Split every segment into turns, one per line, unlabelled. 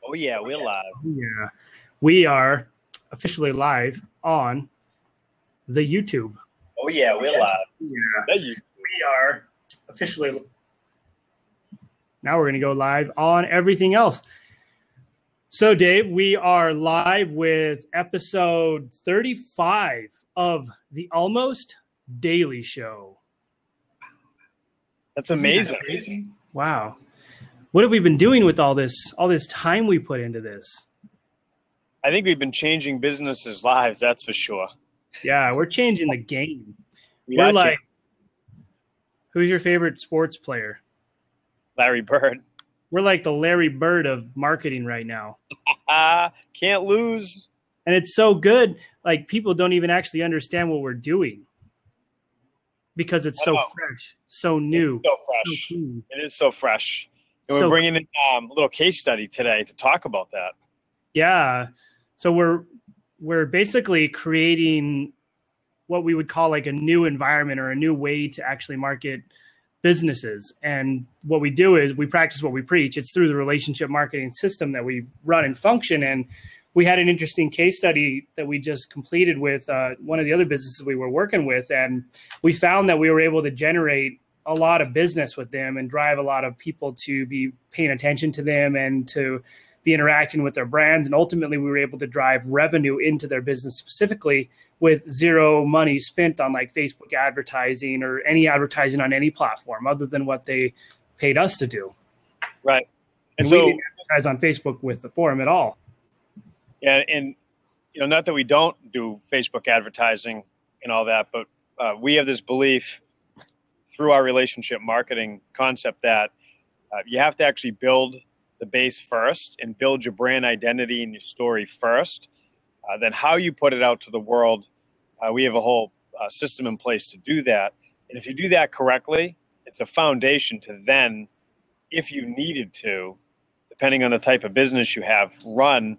Oh yeah, we're live.
Yeah, we are officially live on the YouTube.
Oh yeah, we're live.
Yeah, we are officially. Now we're going to go live on everything else. So, Dave, we are live with episode 35 of the Almost Daily Show.
That's amazing.
Wow. What have we been doing with all this time we put into this?
I think we've been changing businesses' lives, that's for sure.
Yeah, we're changing the game. We're like, who's your favorite sports player?
Larry Bird.
We're like the Larry Bird of marketing right now.
Can't lose.
And it's so good. Like, people don't even actually understand what we're doing because it's so fresh, so new.
It's so fresh. It is so fresh. And we're bringing in a little case study today to talk about that.
Yeah. So we're basically creating what we would call like a new environment or a new way to actually market businesses. And what we do is we practice what we preach. It's through the relationship marketing system that we run and function. And we had an interesting case study that we just completed with one of the other businesses we were working with. And we found that we were able to generate a lot of business with them and drive a lot of people to be paying attention to them and to be interacting with their brands. And ultimately, we were able to drive revenue into their business specifically with zero money spent on like Facebook advertising or any advertising on any platform other than what they paid us to do.
Right.
And so we didn't advertise on Facebook with the forum at all.
Yeah. And, not that we don't do Facebook advertising and all that, but we have this belief through our relationship marketing concept that you have to actually build the base first and build your brand identity and your story first. Then how you put it out to the world, we have a whole system in place to do that. And if you do that correctly, it's a foundation to then, if you needed to, depending on the type of business you have, run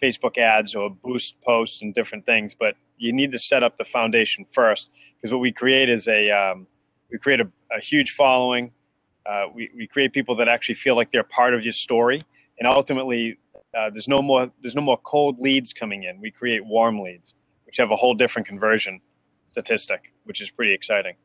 Facebook ads or boost posts and different things. But you need to set up the foundation first, because what we create is we create a huge following. We create people that actually feel like they're part of your story, and ultimately, there's no more cold leads coming in. We create warm leads, which have a whole different conversion statistic, which is pretty exciting.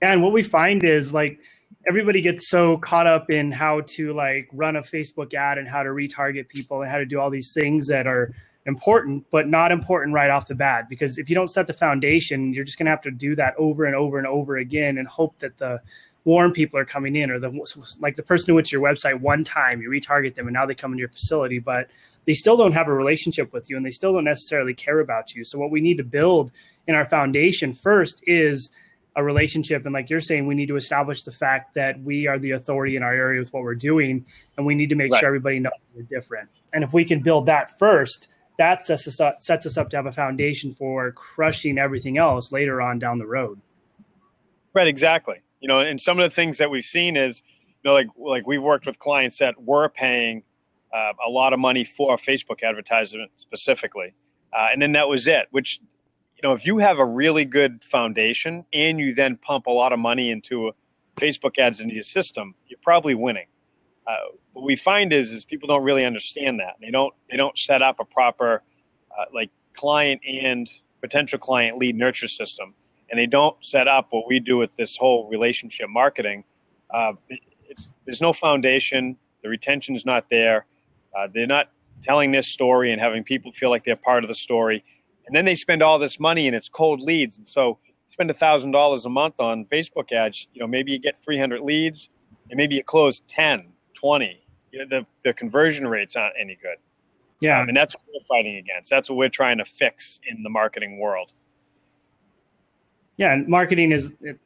And what we find is like everybody gets so caught up in how to like run a Facebook ad and how to retarget people and how to do all these things that are important, but not important right off the bat. Because if you don't set the foundation, you're just going to have to do that over and over and over again and hope that the warm people are coming in, or the person who went to your website one time, you retarget them and now they come into your facility, but they still don't have a relationship with you and they still don't necessarily care about you. So what we need to build in our foundation first is a relationship. And like you're saying, we need to establish the fact that we are the authority in our area with what we're doing. And we need to make sure everybody knows we're different. And if we can build that first, that sets us up to have a foundation for crushing everything else later on down the road.
Right, exactly. And some of the things that we've seen is, like we've worked with clients that were paying a lot of money for Facebook advertisement specifically. And then that was it, which, if you have a really good foundation and you then pump a lot of money into Facebook ads into your system, you're probably winning. What we find is people don't really understand that. They don't set up a proper client and potential client lead nurture system. And they don't set up what we do with this whole relationship marketing. There's no foundation. The retention's not there. They're not telling this story and having people feel like they're part of the story. And then they spend all this money and it's cold leads. And so you spend $1,000 a month on Facebook ads. Maybe you get 300 leads and maybe you close 10, 20. The conversion rates aren't any good.
Yeah.
And that's what we're fighting against. That's what we're trying to fix in the marketing world.
Yeah, and marketing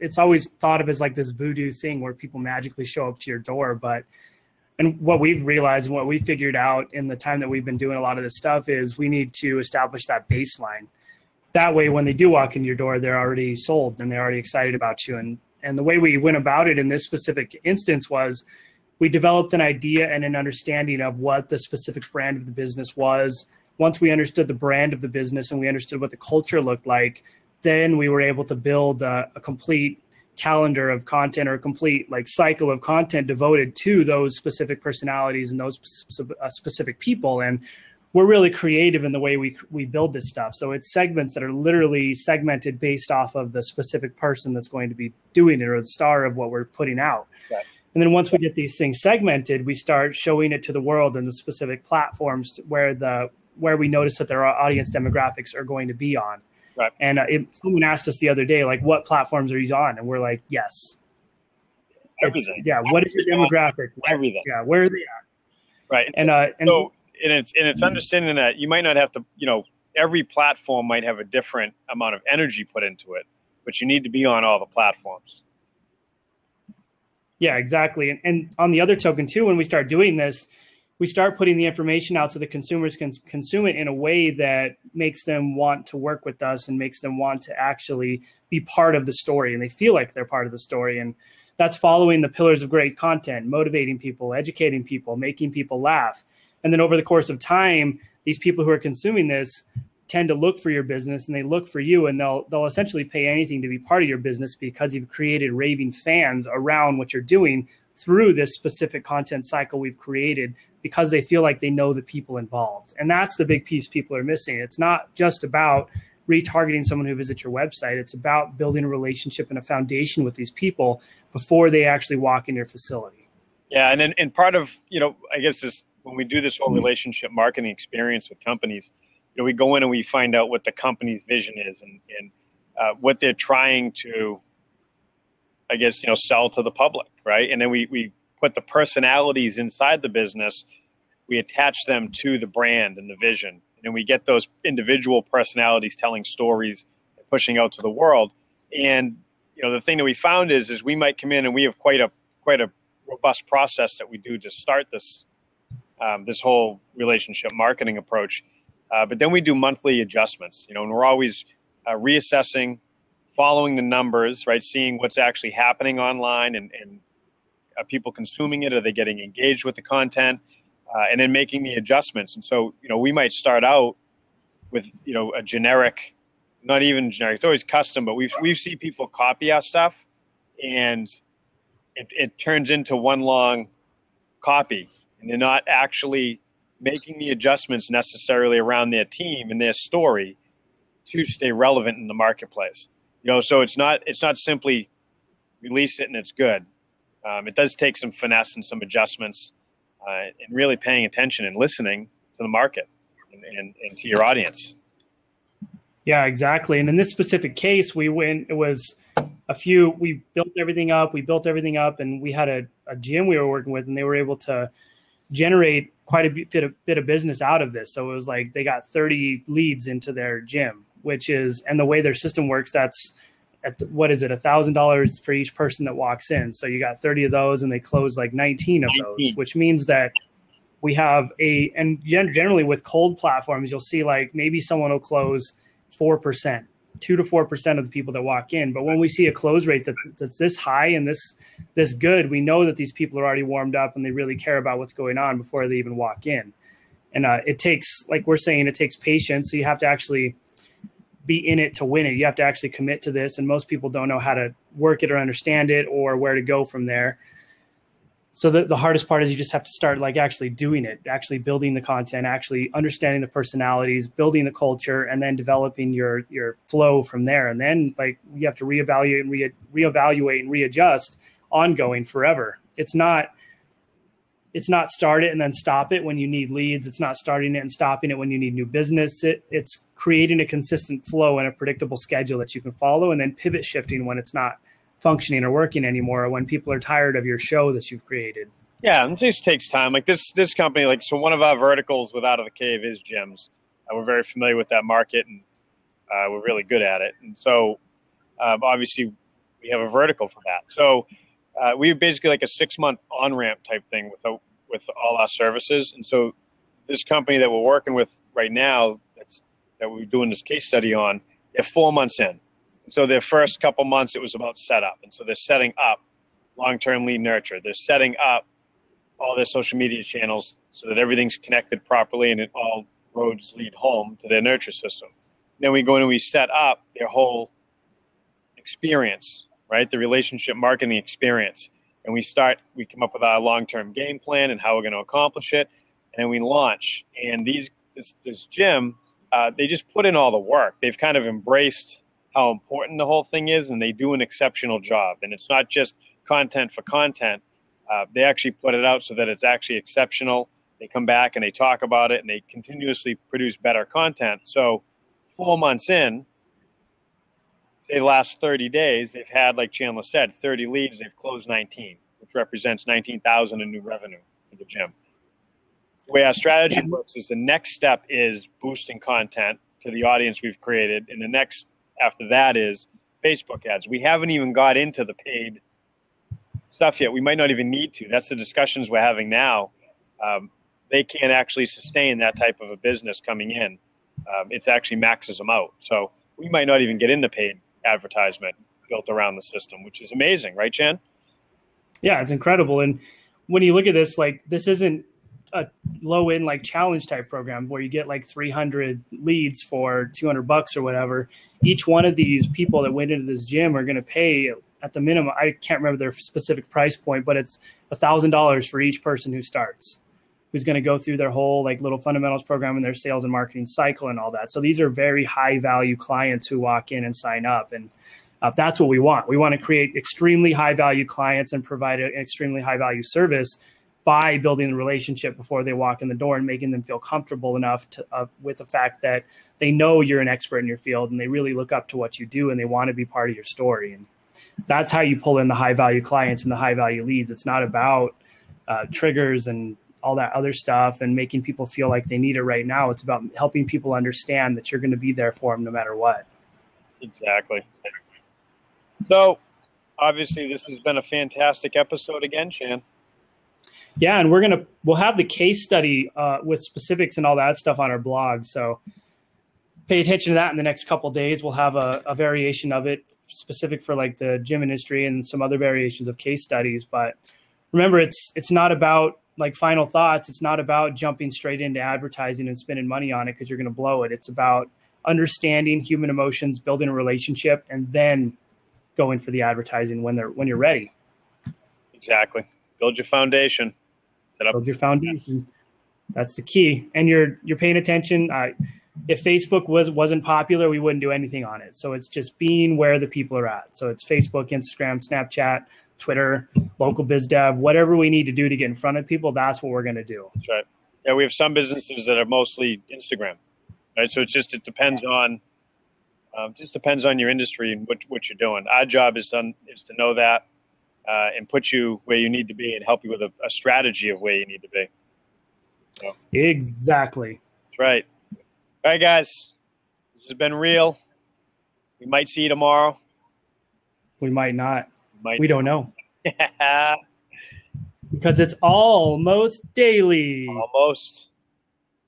it's always thought of as like this voodoo thing where people magically show up to your door. And what we've realized and what we figured out in the time that we've been doing a lot of this stuff is we need to establish that baseline. That way, when they do walk in your door, they're already sold and they're already excited about you. And the way we went about it in this specific instance was we developed an idea and an understanding of what the specific brand of the business was. Once we understood the brand of the business and we understood what the culture looked like, then we were able to build a complete calendar of content or a complete like cycle of content devoted to those specific personalities and those specific people. And we're really creative in the way we build this stuff. So it's segments that are literally segmented based off of the specific person that's going to be doing it or the star of what we're putting out. Right. And then once we get these things segmented, we start showing it to the world and the specific platforms where we notice that their audience demographics are going to be on. Right. And someone asked us the other day, like, what platforms are you on? And we're like, yes.
Everything.
What is your demographic?
Everything.
Yeah, where are they at?
Right. And it's understanding that you might not have to, every platform might have a different amount of energy put into it, but you need to be on all the platforms.
Yeah, exactly. And on the other token too, when we start doing this, we start putting the information out so the consumers can consume it in a way that makes them want to work with us and makes them want to actually be part of the story, and they feel like they're part of the story. And that's following the pillars of great content, motivating people, educating people, making people laugh. And then over the course of time, these people who are consuming this tend to look for your business, and they look for you, and they'll essentially pay anything to be part of your business because you've created raving fans around what you're doing through this specific content cycle we've created, because they feel like they know the people involved. And that's the big piece people are missing. It's not just about retargeting someone who visits your website. It's about building a relationship and a foundation with these people before they actually walk in your facility.
Yeah, and part of, I guess this, when we do this whole relationship marketing experience with companies, we go in and we find out what the company's vision is and what they're trying to, I guess, sell to the public, right? And then we put the personalities inside the business, we attach them to the brand and the vision, and then we get those individual personalities telling stories, pushing out to the world. And the thing that we found is we might come in and we have quite a robust process that we do to start this this whole relationship marketing approach. But then we do monthly adjustments, and we're always reassessing, following the numbers, right? Seeing what's actually happening online and are people consuming it? Are they getting engaged with the content? And then making the adjustments. And so, we might start out with, a generic, not even generic, it's always custom, but we see people copy our stuff and it turns into one long copy, and they're not actually making the adjustments necessarily around their team and their story to stay relevant in the marketplace. So it's not simply release it and it's good. It does take some finesse and some adjustments, and really paying attention and listening to the market and to your audience.
Yeah, exactly. And in this specific case, we built everything up, and we had a gym we were working with, and they were able to generate quite a bit of business out of this. So it was like they got 30 leads into their gym, and the way their system works, that's $1,000 for each person that walks in. So you got 30 of those, and they close like 19 of those, which means that we have and generally with cold platforms, you'll see like maybe someone will close 4%, 2 to 4% of the people that walk in. But when we see a close rate that's this high and this good, we know that these people are already warmed up and they really care about what's going on before they even walk in. And it takes, like we're saying, it takes patience. So you have to actually be in it to win it. You have to actually commit to this. And most people don't know how to work it or understand it or where to go from there. So the hardest part is you just have to start like actually doing it, actually building the content, actually understanding the personalities, building the culture, and then developing your flow from there. And then like you have to reevaluate and readjust ongoing forever. It's not start it and then stop it when you need leads. It's not starting it and stopping it when you need new business. It's creating a consistent flow and a predictable schedule that you can follow, and then pivot shifting when it's not functioning or working anymore, or when people are tired of your show that you've created.
Yeah, and it just takes time. Like this company, so one of our verticals with Out of the Cave is gyms. We're very familiar with that market, and we're really good at it. And so obviously we have a vertical for that. So we basically like a 6-month on-ramp type thing with all our services. And so this company that we're working with right now, that we're doing this case study on, they're 4 months in. So their first couple months, it was about setup. And so they're setting up long-term lead nurture. They're setting up all their social media channels so that everything's connected properly and all roads lead home to their nurture system. Then we go in and we set up their whole experience, right? The relationship marketing experience. And we come up with our long-term game plan and how we're going to accomplish it. And we launch. And this gym, they just put in all the work. They've kind of embraced how important the whole thing is, and they do an exceptional job. And it's not just content for content. They actually put it out so that it's actually exceptional. They come back and they talk about it, and they continuously produce better content. So 4 months in, say the last 30 days, they've had, like Chandler said, 30 leads. They've closed 19, which represents 19,000 in new revenue for the gym. The way our strategy works is the next step is boosting content to the audience we've created. And the next after that is Facebook ads. We haven't even got into the paid stuff yet. We might not even need to. That's the discussions we're having now. They can't actually sustain that type of a business coming in. It actually maxes them out. So we might not even get into paid advertisement built around the system, which is amazing, right, Chan?
Yeah, it's incredible. And when you look at this, like, this isn't a low end like challenge type program where you get like 300 leads for $200 or whatever. Each one of these people that went into this gym are going to pay at the minimum. I can't remember their specific price point, but it's $1,000 for each person who starts, who's going to go through their whole like little fundamentals program and their sales and marketing cycle and all that. So these are very high value clients who walk in and sign up. And that's what we want. We want to create extremely high value clients and provide an extremely high value service by building the relationship before they walk in the door and making them feel comfortable enough to, with the fact that they know you're an expert in your field and they really look up to what you do and they want to be part of your story. And that's how you pull in the high value clients and the high value leads. It's not about triggers and all that other stuff and making people feel like they need it right now. It's about helping people understand that you're going to be there for them no matter what.
Exactly. So obviously this has been a fantastic episode again, Chan.
Yeah, and we'll have the case study with specifics and all that stuff on our blog. So pay attention to that in the next couple of days. We'll have a variation of it specific for like the gym industry and some other variations of case studies. But remember, it's not about like final thoughts. It's not about jumping straight into advertising and spending money on it because you're going to blow it. It's about understanding human emotions, building a relationship, and then going for the advertising when you're ready.
Exactly. Build your foundation.
Build your foundation. That's the key. And you're paying attention. If Facebook wasn't popular, we wouldn't do anything on it. So it's just being where the people are at. So it's Facebook, Instagram, Snapchat, Twitter, local biz dev, whatever we need to do to get in front of people, that's what we're going to do.
That's right. Yeah, we have some businesses that are mostly Instagram, right? So it depends on your industry and what you're doing. Our job is to know that and put you where you need to be and help you with a strategy of where you need to be. So.
Exactly.
That's right. All right, guys. This has been real. We might see you tomorrow.
We might not.
We
don't know. Because it's almost daily.
Almost.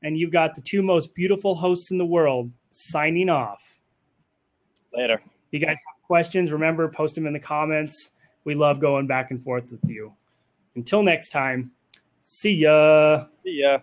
And you've got the two most beautiful hosts in the world signing off.
Later.
If you guys have questions, remember, post them in the comments. We love going back and forth with you. Until next time, see ya.
See ya.